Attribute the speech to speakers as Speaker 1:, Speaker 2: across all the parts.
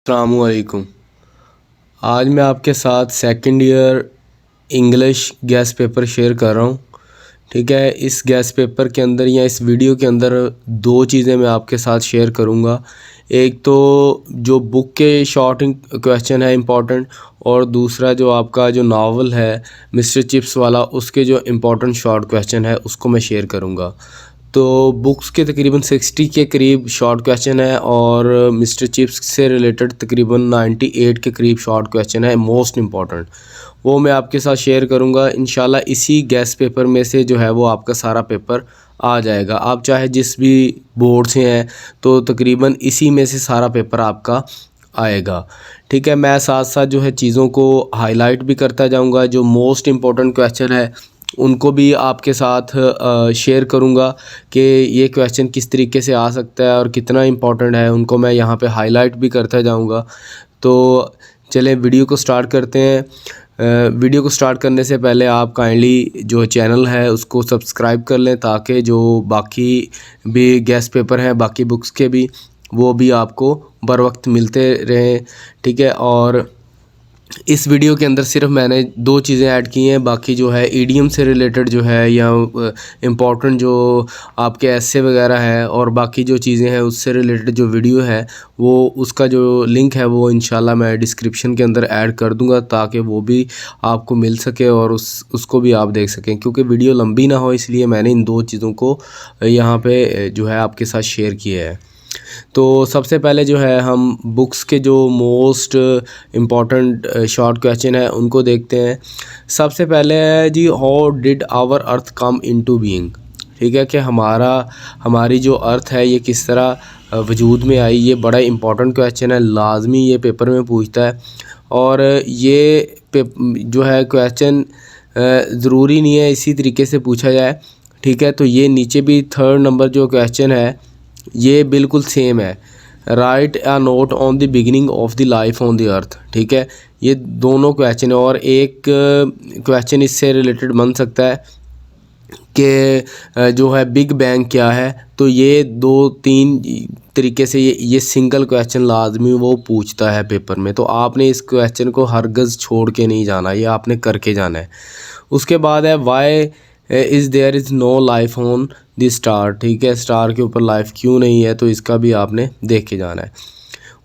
Speaker 1: अस्सलामुअलैकुम। आज मैं आपके साथ second year English gas paper share कर रहा हूँ। ठीक है, इस गैस पेपर के अंदर या इस वीडियो के अंदर दो चीज़ें मैं आपके साथ शेयर करूँगा। एक तो जो बुक के शॉर्ट क्वेश्चन है इम्पोर्टेंट, और दूसरा जो आपका जो नावल है मिस्टर चिप्स वाला, उसके जो इम्पोर्टेंट शॉर्ट क्वेश्चन है उसको मैं शेयर करूँगा। तो बुक्स के तकरीबन 60 के करीब शॉर्ट क्वेश्चन है और मिस्टर चिप्स से रिलेटेड तकरीबन 98 के करीब शॉर्ट क्वेश्चन है मोस्ट इम्पॉर्टेंट, वो मैं आपके साथ शेयर करूंगा। इंशाल्लाह इसी गैस पेपर में से जो है वो आपका सारा पेपर आ जाएगा। आप चाहे जिस भी बोर्ड से हैं तो तकरीबन इसी में से सारा पेपर आपका आएगा। ठीक है, मैं साथ साथ जो है चीज़ों को हाईलाइट भी करता जाऊंगा। जो मोस्ट इम्पॉर्टेंट क्वेश्चन है उनको भी आपके साथ शेयर करूंगा कि ये क्वेश्चन किस तरीके से आ सकता है और कितना इम्पोर्टेंट है, उनको मैं यहाँ पे हाईलाइट भी करता जाऊंगा। तो चलें वीडियो को स्टार्ट करते हैं। वीडियो को स्टार्ट करने से पहले आप काइंडली जो चैनल है उसको सब्सक्राइब कर लें, ताकि जो बाकी भी गेस्ट पेपर हैं बाकी बुक्स के भी, वो भी आपको बर वक्त मिलते रहें। ठीक है, और इस वीडियो के अंदर सिर्फ मैंने दो चीज़ें ऐड की हैं, बाकी जो है ईडीएम से रिलेटेड जो है या इम्पोर्टेंट जो आपके ऐसे वगैरह है और बाकी जो चीज़ें हैं उससे रिलेटेड जो वीडियो है वो उसका जो लिंक है वो इंशाल्लाह मैं डिस्क्रिप्शन के अंदर ऐड कर दूंगा, ताकि वो भी आपको मिल सके और उसको भी आप देख सकें। क्योंकि वीडियो लंबी ना हो इसलिए मैंने इन दो चीज़ों को यहाँ पे जो है आपके साथ शेयर किया है। तो सबसे पहले जो है हम बुक्स के जो मोस्ट इम्पॉर्टेंट शॉर्ट क्वेश्चन है उनको देखते हैं। सबसे पहले है जी, how did our earth come into being. ठीक है, कि हमारी जो अर्थ है ये किस तरह वजूद में आई। ये बड़ा इम्पॉर्टेंट क्वेश्चन है, लाजमी ये पेपर में पूछता है। और ये जो है क्वेश्चन ज़रूरी नहीं है इसी तरीके से पूछा जाए। ठीक है, तो ये नीचे भी थर्ड नंबर जो क्वेश्चन है ये बिल्कुल सेम है, right a note on the beginning of the life on the earth. ठीक है, ये दोनों क्वेश्चन है और एक क्वेश्चन इससे रिलेटेड बन सकता है कि जो है बिग बैंग क्या है। तो ये दो तीन तरीके से ये सिंगल क्वेश्चन लाजमी वो पूछता है पेपर में, तो आपने इस क्वेश्चन को हरगज़ छोड़ के नहीं जाना, ये आपने करके जाना है। उसके बाद है why is there is no life on the star. ठीक है, स्टार के ऊपर लाइफ क्यों नहीं है, तो इसका भी आपने देख के जाना है।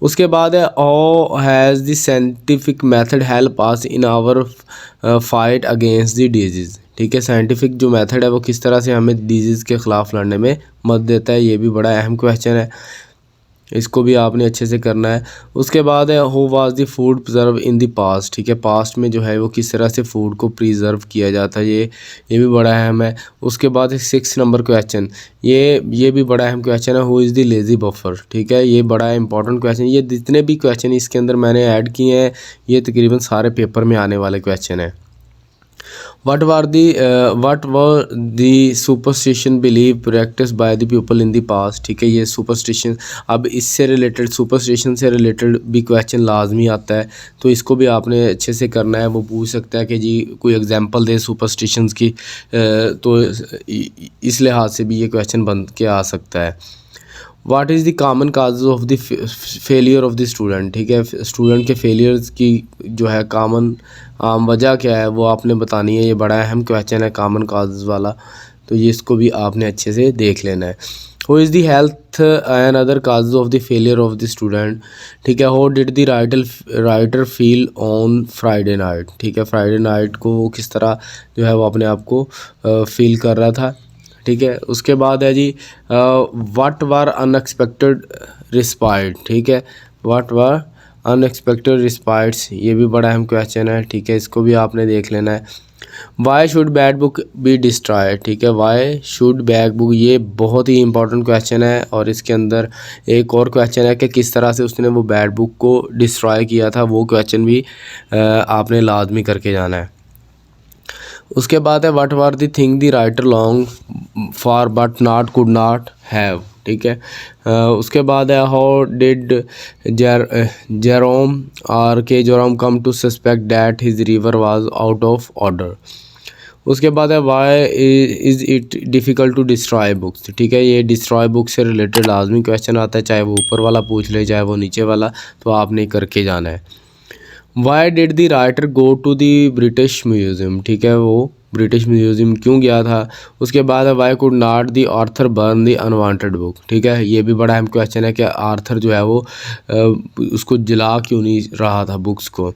Speaker 1: उसके बाद है how has the scientific method help us in our fight against the disease. ठीक है, साइंटिफिक जो मेथड है वो किस तरह से हमें डिजीज़ के ख़िलाफ़ लड़ने में मदद देता है, ये भी बड़ा अहम क्वेश्चन है, इसको भी आपने अच्छे से करना है। उसके बाद है who was the food preserve in the past. ठीक है, पास्ट में जो है वो किस तरह से फूड को प्रिजर्व किया जाता है, ये भी बड़ा अहम है। उसके बाद 6 नंबर क्वेश्चन, ये भी बड़ा अहम क्वेश्चन है, who is the lazy buffer. ठीक है, ये बड़ा इंपॉर्टेंट क्वेश्चन। ये जितने भी क्वेश्चन इसके अंदर मैंने ऐड किए हैं ये तकरीबन सारे पेपर में आने वाले क्वेश्चन हैं। what were the superstition belief practiced by the people in the past। ठीक है, ये सुपरस्टिशन, अब इससे रिलेटेड सुपरस्टिशन से रिलेटेड भी क्वेश्चन लाजमी आता है, तो इसको भी आपने अच्छे से करना है। वो पूछ सकता है कि जी कोई एग्जांपल दे सुपरस्टिशंस की, तो इस लिहाज से भी ये क्वेश्चन बन के आ सकता है। What is the common causes of the failure of the student. ठीक है, स्टूडेंट के फेलियर्स की जो है कॉमन वजह क्या है वो आपने बतानी है। ये बड़ा अहम क्वेश्चन है कॉमन काजेज़ वाला, तो ये इसको भी आपने अच्छे से देख लेना है। Who is the health and other causes of the failure of the student. ठीक है, how did the writer feel on Friday night. ठीक है, फ्राइडे नाइट को वो किस तरह जो है वो अपने आप को फील कर रहा था। ठीक है, उसके बाद है जी व्हाट वर अनएक्सपेक्टेड रिस्पाइट। ठीक है, व्हाट वर अनएक्सपेक्टेड रिस्पाइट्स, ये भी बड़ा अहम क्वेश्चन है। ठीक है, इसको भी आपने देख लेना है। Why should bad book be destroyed. ठीक है, वाई शुड बैड बुक, ये बहुत ही इंपॉर्टेंट क्वेश्चन है और इसके अंदर एक और क्वेश्चन है कि किस तरह से उसने वो बैड बुक को डिस्ट्रॉय किया था, वो क्वेश्चन भी आपने लाजमी करके जाना है। उसके बाद है what were the thing the writer long for but not could not have. ठीक है, उसके बाद है how did Jerome come to suspect that his river was out of order. उसके बाद है why is it difficult to destroy books, ठीक है। ये डिस्ट्रॉय बुक से रिलेटेड लाजमी क्वेश्चन आता है, चाहे वो ऊपर वाला पूछ ले चाहे वो नीचे वाला, तो आपने करके जाना है। Why did the writer go to the British Museum, ठीक है, वो ब्रिटिश म्यूज़ियम क्यों गया था। उसके बाद है why could not the Arthur burn the unwanted book, ठीक है। ये भी बड़ा अहम क्वेश्चन है कि आर्थर जो है वो उसको जला क्यों नहीं रहा था बुक्स को।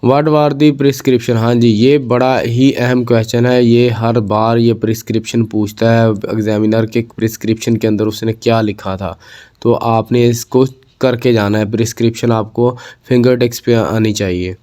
Speaker 1: व्हाट वर दी प्रिस्क्रिप्शन, हाँ जी, ये बड़ा ही अहम क्वेश्चन है। ये हर बार ये प्रिस्क्रिप्शन पूछता है एग्जामिनर के, प्रिस्क्रिप्शन के अंदर उसने क्या लिखा था, तो आपने इसको करके जाना है। प्रिस्क्रिप्शन आपको फिंगर टिप्स पे आनी चाहिए।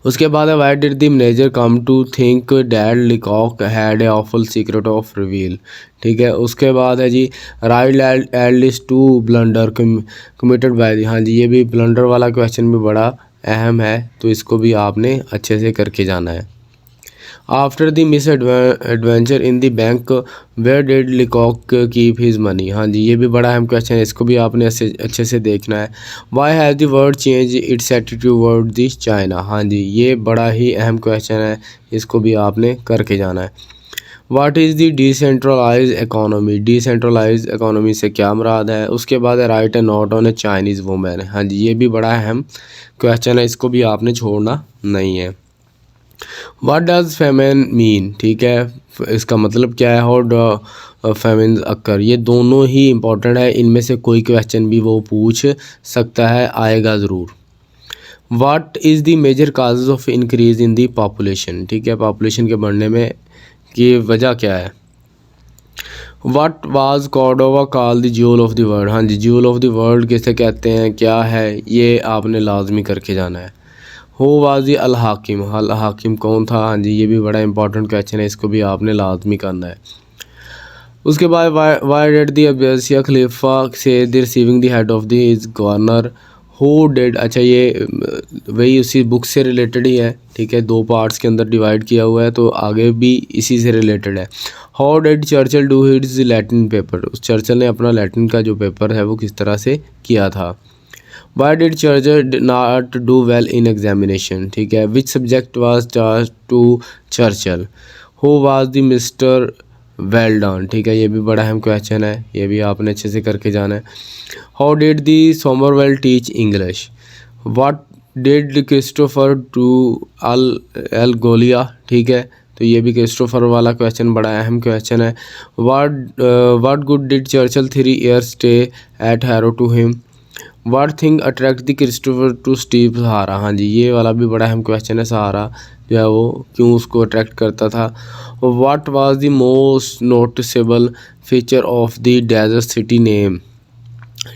Speaker 1: उसके बाद है why did the manager come to think that Leacock had a awful secret of reveal, ठीक है। उसके बाद है जी write at least two blunder committed by the, हाँ जी, ये भी ब्लंडर वाला क्वेश्चन भी बड़ा अहम है, तो इसको भी आपने अच्छे से करके जाना है। After the misadventure in the bank where did Leacock keep his money, हाँ जी, ये भी बड़ा अहम क्वेश्चन है, इसको भी आपने अच्छे से देखना है। Why has the world change its attitude word this China, हाँ जी, ये बड़ा ही अहम क्वेश्चन है, इसको भी आपने करके जाना है। What is the decentralise economy, decentralise economy से क्या मुराद है। उसके बाद write a note on a Chinese women, हाँ जी, ये भी बड़ा अहम क्वेश्चन है, इसको भी आपने छोड़ना नहीं है। व्हाट डज फेमिन मीन, ठीक है, इसका मतलब क्या है। हाउ डू फेमिन अक्कर, ये दोनों ही इंपॉर्टेंट है, इनमें से कोई क्वेश्चन भी वो पूछ सकता है, आएगा ज़रूर। What is the major causes of increase in the population, ठीक है, पॉपुलेशन के बढ़ने में की वजह क्या है। What was Cordova call the jewel of the world, हाँ जी, ज्यूल ऑफ द वर्ल्ड किसे कहते हैं, क्या है, ये आपने लाजमी करके जाना है। हो वाज द अल हाकिम, अल हाकिम कौन था, हाँ जी, ये भी बड़ा इंपॉर्टेंट क्वेश्चन है, इसको भी आपने लाजमी करना है। उसके बाद वाई डेड द अब्बासिया खलीफा से the receiving the head of the is governor who dead, अच्छा, ये वही उसी बुक से रिलेटेड ही है, ठीक है, दो पार्ट्स के अंदर डिवाइड किया हुआ है, तो आगे भी इसी से रिलेटेड है। How dead Churchill do his Latin paper, उस चर्चिल ने अपना लैटिन का जो पेपर है वो किस तरह से किया था। Why did Churchill not do well in examination, ठीक है, which subject was charge to Churchill, who was the mister well done, ठीक है, ये भी बड़ा अहम क्वेश्चन है, ये भी आपने अच्छे से करके जाना है। How did the Somervell teach English, what did Christopher to अल गोलिया, ठीक है, तो ये भी क्रिस्टोफर वाला क्वेश्चन बड़ा अहम क्वेश्चन है। What good did Churchill 3 years stay at Harrow to him, what thing attract the Christopher to Steve Sahara, हाँ जी, ये वाला भी बड़ा अहम क्वेश्चन है, सहारा जो है वो क्यों उसको अट्रैक्ट करता था। What was the most noticeable feature of the desert city name,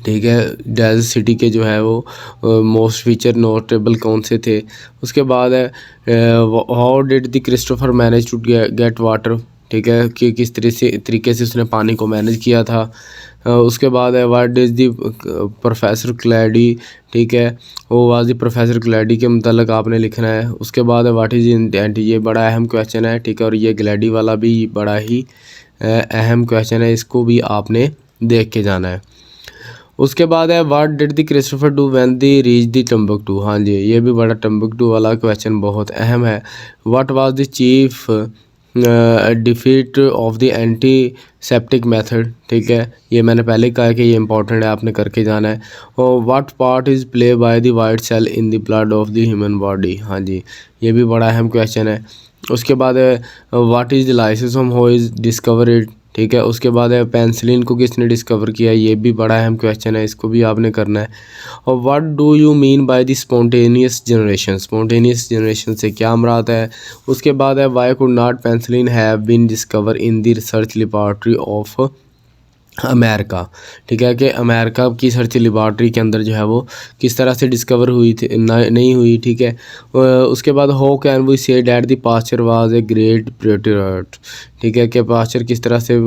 Speaker 1: ठीक है, डेजर्ट सिटी के जो है वो मोस्ट फीचर नोटेबल कौन से थे। उसके बाद है how did the Christopher manage to get water, ठीक है, कि किस तरीके से उसने पानी को मैनेज किया था। उसके बाद है व्हाट इज़ दी प्रोफेसर क्लैडी, ठीक है, वो वाज दी प्रोफेसर क्लैडी के मतलब आपने लिखना है। उसके बाद है व्हाट इज़ इंटेंट, ये बड़ा अहम क्वेश्चन है, ठीक है, और ये ग्लैडी वाला भी बड़ा ही अहम क्वेश्चन है, इसको भी आपने देख के जाना है। उसके बाद है what did the Christopher do when the reach the Timbuktu, हाँ जी, ये भी बड़ा टम्बकटू वाला क्वेश्चन बहुत अहम है। What was the chief defeat of the anti septic method, ठीक है, ये मैंने पहले कहा कि ये इंपॉर्टेंट है, आपने करके जाना है। और what part is play by the white cell in the blood of the human body, हाँ जी, ये भी बड़ा अहम क्वेश्चन है। उसके बाद है what is the lysosome who is discover it, ठीक है। उसके बाद है पेंसिलिन को किसने डिस्कवर किया, ये भी बड़ा अहम क्वेश्चन है, इसको भी आपने करना है। और what do you mean by the spontaneous generation, spontaneous generation से क्या मुराद है। उसके बाद है why could not penicillin have been discover in the research laboratory of America, ठीक है, कि अमेरिका की सर्च लेबॉर्ट्री के अंदर जो है वो किस तरह से डिस्कवर हुई थी, नहीं हुई, ठीक है। उसके बाद how can we say that the Pasteur was a great patriot, ठीक है, कि पास्चर किस तरह से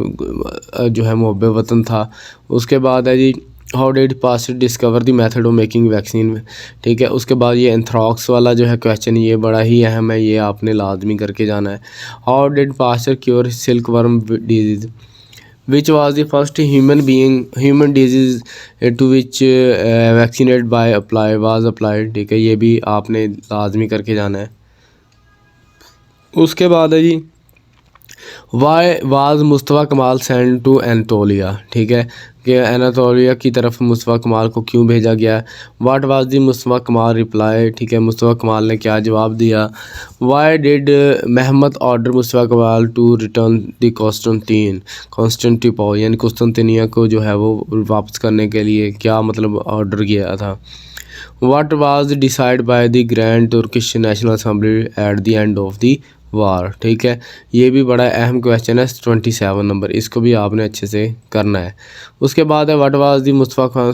Speaker 1: जो है मुहब्बे वतन था। उसके बाद है जी how did Pasteur discover the method of making vaccine, ठीक है। उसके बाद ये एंथ्रॉक्स वाला जो है क्वेश्चन, ये बड़ा ही अहम है, ये आपने लाजमी करके जाना है। How did Pasteur cure silk worm disease, which was the first human disease to which vaccinated by was applied, ठीक है, ये भी आपने लाजमी करके जाना है। उसके बाद है जी वाई वाज मुस्तफ़ा कमाल सेंड टू एनातोलिया, ठीक है, कि एनातोलिया की तरफ मुस्तफ़ा कमाल को क्यों भेजा गया। वाट वाज दी मुस्तफ़ा कमाल रिप्लाई, ठीक है, मुस्तफ़ा कमाल ने क्या जवाब दिया। Why did Mahmud order Mustafa Kamal to return the Constantinople, यानी कुस्तुनतिनिया को जो है वो वापस करने के लिए क्या मतलब ऑर्डर किया था। What was decided by the Grand Turkish National Assembly at the end of the वार, ठीक है, ये भी बड़ा अहम क्वेश्चन है 27 नंबर, इसको भी आपने अच्छे से करना है। उसके बाद है what was the Mustafa Khan,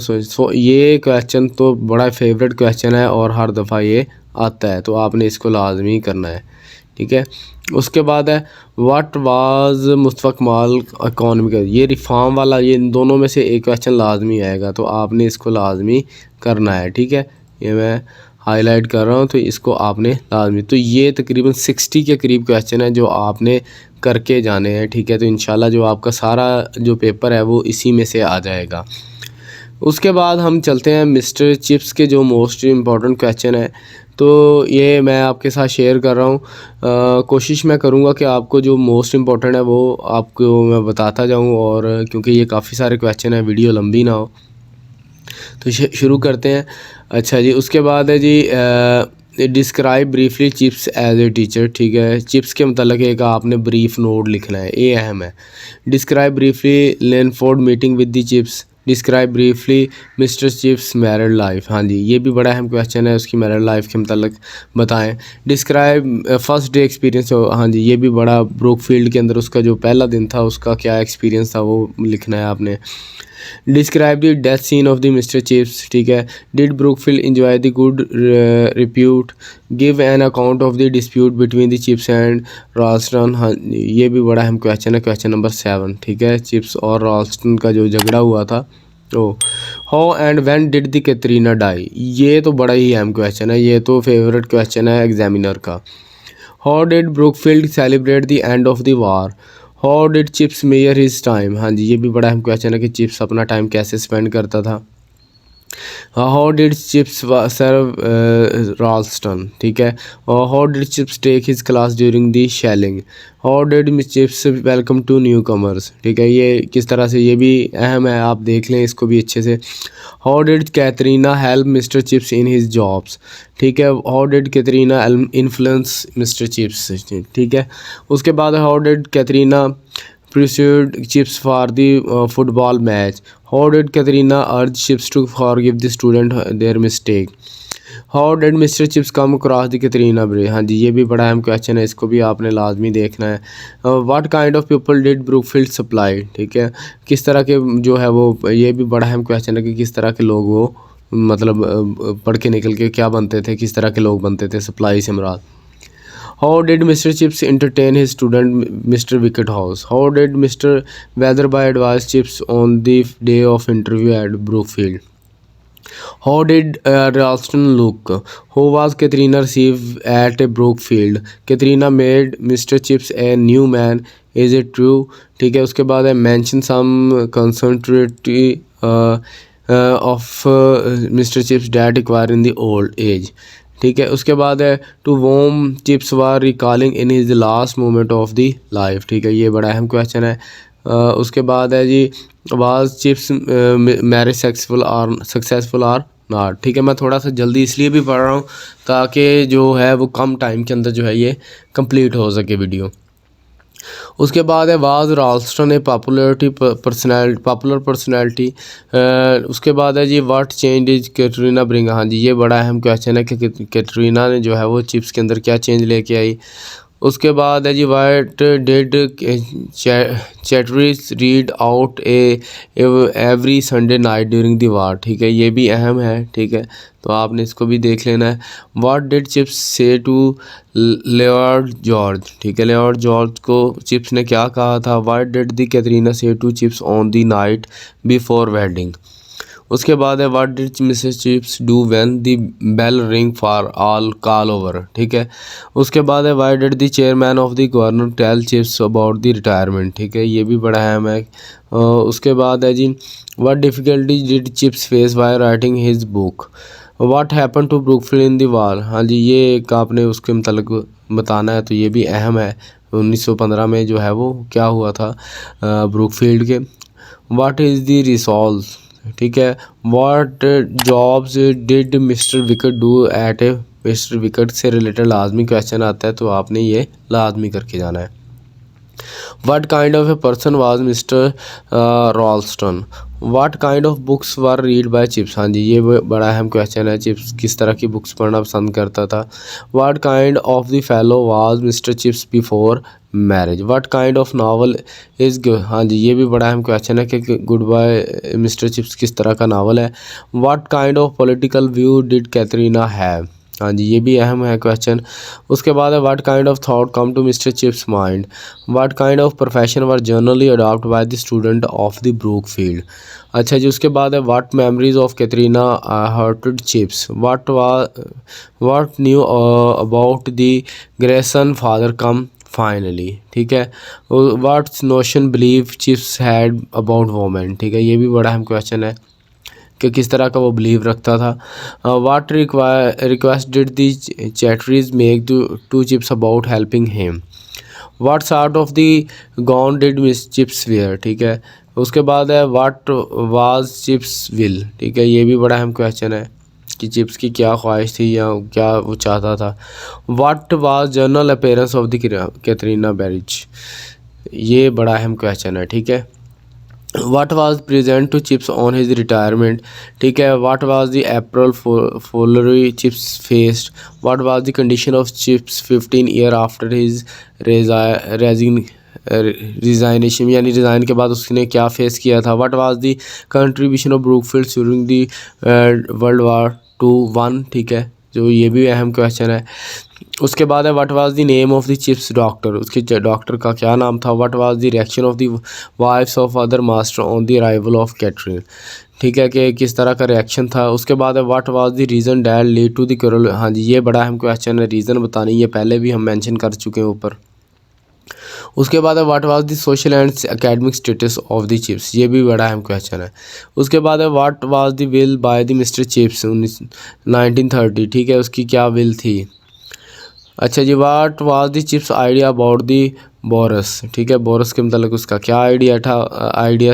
Speaker 1: ये क्वेश्चन तो बड़ा फेवरेट क्वेश्चन है और हर दफ़ा ये आता है, तो आपने इसको लाजमी करना है, ठीक है। उसके बाद है व्हाट वाज मुस्तफ़ा कमाल इकॉनमी का, ये रिफॉर्म वाला, ये इन दोनों में से एक क्वेश्चन लाजमी आएगा, तो आपने इसको लाजमी करना है, ठीक है। ये मैं हाईलाइट कर रहा हूँ, तो इसको आपने लाजमी, तो ये तकरीबन 60 के करीब क्वेश्चन है जो आपने करके जाने हैं, ठीक है। तो इंशाल्लाह जो आपका सारा जो पेपर है वो इसी में से आ जाएगा। उसके बाद हम चलते हैं मिस्टर चिप्स के जो मोस्ट इम्पॉर्टेंट क्वेश्चन है, तो ये मैं आपके साथ शेयर कर रहा हूँ। कोशिश मैं करूँगा कि आपको जो मोस्ट इम्पॉर्टेंट है वो आपको मैं बताता जाऊँ, और क्योंकि ये काफ़ी सारे क्वेश्चन हैं, वीडियो लंबी ना हो, तो शुरू करते हैं। अच्छा जी, उसके बाद है जी describe briefly Chips as a teacher, ठीक है, चिप्स के मतलब एक आपने ब्रीफ नोट लिखना है, ये अहम है। Describe briefly Linford meeting with the Chips, describe briefly mister Chips married life, हाँ जी, ये भी बड़ा अहम क्वेश्चन है, उसकी मैरिड लाइफ के मतलब बताएं। डिस्क्राइब फर्स्ट डे एक्सपीरियंस, हाँ जी, ये भी बड़ा ब्रूकफील्ड के अंदर उसका जो पहला दिन था उसका क्या एक्सपीरियंस था वो लिखना है आपने। Describe the death scene of the mister Chips, ठीक है, did Brookfield enjoy the good repute, give an account of the dispute between the Chips and Ralston, हाँ ये भी बड़ा अहम क्वेश्चन है, क्वेश्चन नंबर 7, ठीक है, चिप्स और रॉल्स्टन का जो झगड़ा हुआ था। तो how and when did the Katherine die, ये तो बड़ा ही अहम क्वेश्चन है, ये तो फेवरेट क्वेश्चन है एग्जामिनर का। How did Brookfield celebrate the end of the war, how did Chips mayor his time, हाँ जी, ये भी बड़ा अहम क्वेश्चन है कि चिप्स अपना टाइम कैसे स्पेंड करता था। How did Chips serve Ralston, ठीक है, और how did Chips take his class during the shelling, how did Chips welcome to newcomers, ठीक है, ये किस तरह से, ये भी अहम है, आप देख लें इसको भी अच्छे से। How did Katrina help mister chips in his jobs, ठीक है, how did Katrina influence mister Chips, ठीक है। उसके बाद how did Katrina pursued chips for the football match, how did Katrina urge chips to forgive the student their mistake, how did Mr. Chips come across the Katrina bridge, हाँ जी, ये भी बड़ा अहम क्वेश्चन है, इसको भी आपने लाजमी देखना है। what kind of people did Brookfield supply, ठीक है, किस तरह के जो है वो, ये भी बड़ा अहम क्वेश्चन है कि किस तरह के लोग वो मतलब पढ़ के निकल के क्या बनते थे, किस तरह के लोग बनते थे, सप्लाई से मुराद। How did Mr. Chips entertain his student Mr. Wickethouse? How did Mr. Weatherby advise Chips on the day of interview at Brookfield? How did Ralston look? Who was Katrina received at Brookfield? Katrina made Mr. Chips a new man. Is it true? ठीक है, उसके बाद है mention some concentrity of Mr. Chips dad acquired in the old age. ठीक है, उसके बाद है to whom Chips was recalling in his last moment of the life, ठीक है, ये बड़ा अहम क्वेश्चन है। उसके बाद है जी was Chips marriage successful or not, ठीक है, मैं थोड़ा सा जल्दी इसलिए भी पढ़ रहा हूँ ताकि जो है वो कम टाइम के अंदर जो है ये कंप्लीट हो सके वीडियो। उसके बाद है was Ralston a popular personality. उसके बाद है जी what change is Katherine bring, हाँ जी, ये बड़ा अहम क्वेश्चन है कि कैटरीना ने जो है वो चिप्स के अंदर क्या चेंज लेके आई। उसके बाद है जी what did Chatteris read out every Sunday night during the war, ठीक है, ये भी अहम है, ठीक है, तो आपने इसको भी देख लेना है। व्हाट डिड चिप्स से टू लॉर्ड जॉर्ज, ठीक है, लॉर्ड जॉर्ज को चिप्स ने क्या कहा था। What did the Katherine say to Chips on the night before wedding. उसके बाद है what did Mrs Chips do when the bell ring for all call over, ठीक है। उसके बाद है why did the chairman of the governor tell Chips about the retirement, ठीक है, ये भी बड़ा अहम है। उसके बाद है जी what difficulty did Chips face why writing his book. What happen to Brookfield in the war, हाँ जी ये एक आपने उसके मतलब बताना है, तो ये भी अहम है। 1915 में जो है वो क्या हुआ था ब्रुकफील्ड के। व्हाट इज़ द रिसॉल्व, ठीक है। What jobs did mister wicket do at A, mister wicket से रिलेटेड लाजमी क्वेश्चन आता है, तो आपने ये लाजमी करके जाना है। What kind of a person was Mr. Ralston? What kind of books were read by Chips? हाँ जी ये बड़ा अहम क्वेश्चन है, चिप्स किस तरह की बुक्स पढ़ना पसंद करता था। What kind of the fellow was Mr. Chips before marriage. What kind of novel is good? हाँ जी ये भी बड़ा अहम क्वेश्चन है कि गुड बाय मिस्टर चिप्स किस तरह का नावल है। What kind of political view did Katherine have, हाँ जी ये भी अहम है क्वेश्चन। उसके बाद है what kind of thought come to mister Chips mind. What kind of profession were generally adopt by the student of the Brookfield. अच्छा जी उसके बाद है what memories of Katherine hurted Chips. What new about the Grayson father come finally, ठीक है। What's notion believe Chips had about women, ठीक है ये भी बड़ा अहम क्वेश्चन है कि किस तरह का वो बिलीव रखता था। What request did the Chatteris make to Chips about helping him. What sort of the gown did miss Chips wear, ठीक है। उसके बाद है वाट वाज चिप्स विल, ठीक है ये भी बड़ा अहम क्वेश्चन है कि चिप्स की क्या ख्वाहिश थी या क्या वो चाहता था। What was general appearance of the Katherine Bridges, ये बड़ा अहम क्वेश्चन है, ठीक है। What was present to Chips on his retirement, ठीक है। What was the April foolery Chips faced? What was the condition of Chips 15 year after his resignation, यानी resign के बाद उसने क्या फेस किया था। What was the contribution of Brookfield during the World War II, ठीक है जो ये भी अहम क्वेश्चन है। उसके बाद है what was the name of the Chips doctor, उसके डॉक्टर का क्या नाम था। What was the reaction of the wives of other master on the arrival of Katherine, ठीक है कि किस तरह का रिएक्शन था। उसके बाद है what was the reason that lead to the quarrel, हाँ जी ये बड़ा अहम क्वेश्चन है, रीज़न बतानी, ये पहले भी हम मेंशन कर चुके हैं ऊपर। उसके बाद है what was the social and academic status of the Chips, ये भी बड़ा अहम क्वेश्चन है। उसके बाद है what was the will by the mister Chips 1930, ठीक है उसकी क्या विल थी। अच्छा जी what was the Chips idea about the Boers, ठीक है बोरस के मतलब उसका क्या आइडिया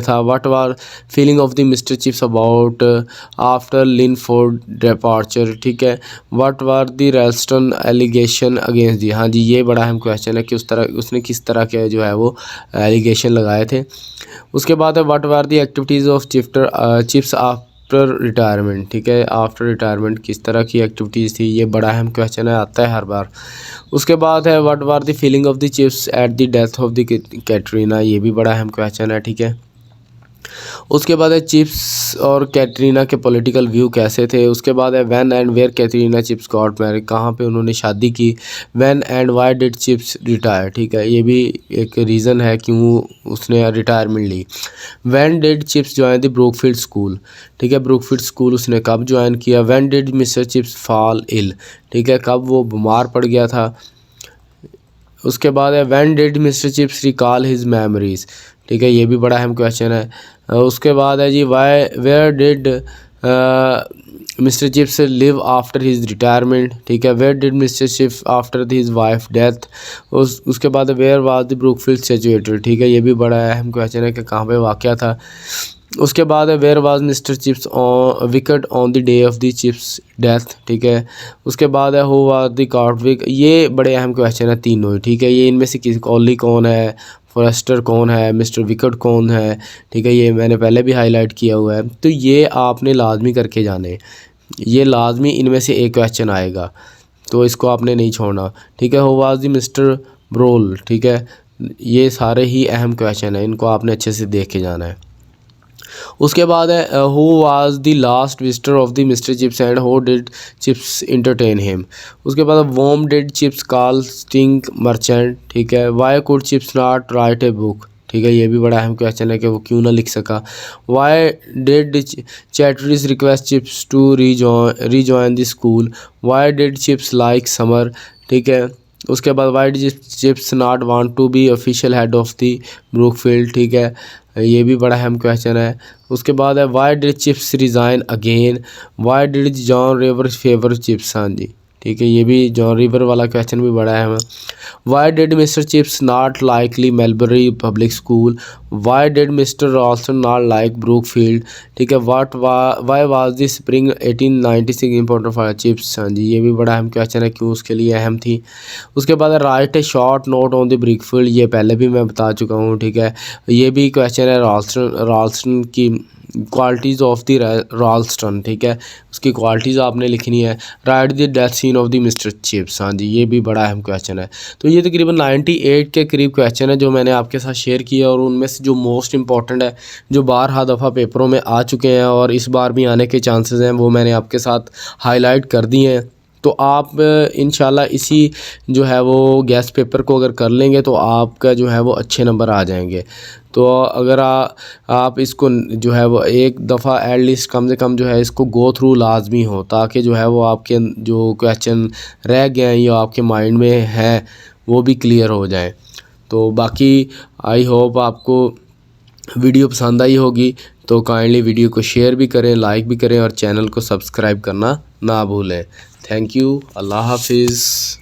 Speaker 1: था। What were feeling of the mister Chips about after Linford departure, ठीक है। What were the Ralston allegation against the, हाँ जी ये बड़ा अहम क्वेश्चन है कि उसने किस तरह के जो है वो एलिगेशन लगाए थे। उसके बाद है what were the activities of chips after retirement, ठीक है आफ्टर रिटायरमेंट किस तरह की एक्टिविटीज़ थी, ये बड़ा अहम क्वेश्चन है, आता है हर बार। उसके बाद है what were the feeling of the chips at the death of the Katrina, ये भी बड़ा अहम क्वेश्चन है, ठीक है। उसके बाद है चिप्स और कैटरीना के पॉलिटिकल व्यू कैसे थे। उसके बाद है when and where Katherine Chips got married, कहाँ पे उन्होंने शादी की। When and why did Chips retire, ठीक है ये भी एक रीज़न है क्यों उसने रिटायरमेंट ली। When did Chips join the Brookfield school, ठीक है ब्रूकफील्ड स्कूल उसने कब ज्वाइन किया। When did mister Chips fall ill, ठीक है कब वो बीमार पड़ गया था। उसके बाद है when did mister chips recall his memories, ठीक है ये भी बड़ा अहम क्वेश्चन है। उसके बाद है जी why where did mister Chips live after his retirement, ठीक है। Where did mister Chips after his wife death. उसके बाद where was the Brookfield situated, ठीक है ये भी बड़ा अहम क्वेश्चन है कि कहाँ पे वाक़या था। उसके बाद है where was mister Chips wicket on the day of the Chips death, ठीक है। उसके बाद है हु वाज द कार्टविक, ये बड़े अहम क्वेश्चन है तीनों, ठीक है। ये इनमें से किसी कॉली कौन है, फॉरेस्टर कौन है, मिस्टर विकेट कौन है, ठीक है ये मैंने पहले भी हाईलाइट किया हुआ है। तो ये आपने लाजमी करके जाने, ये लाजमी इनमें से एक क्वेश्चन आएगा, तो इसको आपने नहीं छोड़ना, ठीक है। Who was the mister brawl, ठीक है ये सारे ही अहम क्वेश्चन है, इनको आपने अच्छे से देख के जाना है। उसके बाद है who was the last visitor of the mister Chips and how did Chips entertain him. उसके बाद whom did Chips call sting merchant, ठीक है। Why could Chips not write a book, ठीक है ये भी बड़ा अहम क्वेश्चन है कि वो क्यों ना लिख सका। Why did Chatteris request Chips to rejoin the school. Why did Chips like summer, ठीक है। उसके बाद why did Chips not want to be official head of the Brookfield, ठीक है, ये भी बड़ा अहम क्वेश्चन है। उसके बाद है why did chips resign again, why did John river favour chips, हाँ जी ठीक है, ये भी जॉन रिवर वाला क्वेश्चन भी बड़ा अहम है। Why did mister Chips not likely Melbury public school, why did mister Ralston not like Brookfield, ठीक है, why was the spring 1896 important for Chips, हाँ जी ये भी बड़ा अहम क्वेश्चन है, क्यों उसके लिए अहम थी। उसके बाद write A short note on the Brookfield, ये पहले भी मैं बता चुका हूँ, ठीक है, ये भी क्वेश्चन है रॉल्सन की क्वालिटीज़ ऑफ द रॉल्स्टन, ठीक है, उसकी क्वालिटीज़ आपने लिखनी है। Write the death scene of the mister Chips, हाँ जी ये भी बड़ा अहम क्वेश्चन है। तो ये तकरीबन 98 के करीब क्वेश्चन है जो मैंने आपके साथ शेयर किया, और उनमें से जो मोस्ट इंपॉर्टेंट है, जो बारहा दफ़ा पेपरों में आ चुके हैं और इस बार भी आने के चांसेस हैं, वो मैंने आपके साथ हाईलाइट कर दिए हैं। तो आप इंशाल्लाह इसी जो है वो गैस पेपर को अगर कर लेंगे तो आपका जो है वो अच्छे नंबर आ जाएंगे। तो अगर आप इसको जो है वो एक दफ़ा एटलीस्ट कम से कम जो है इसको गो थ्रू लाजमी हो, ताकि जो है वो आपके जो क्वेश्चन रह गए हैं या आपके माइंड में हैं वो भी क्लियर हो जाए। तो बाकी आई होप आपको वीडियो पसंद आई होगी, तो काइंडली वीडियो को शेयर भी करें, लाइक भी करें और चैनल को सब्सक्राइब करना ना भूलें। थैंक यू, अल्लाह हाफिज़।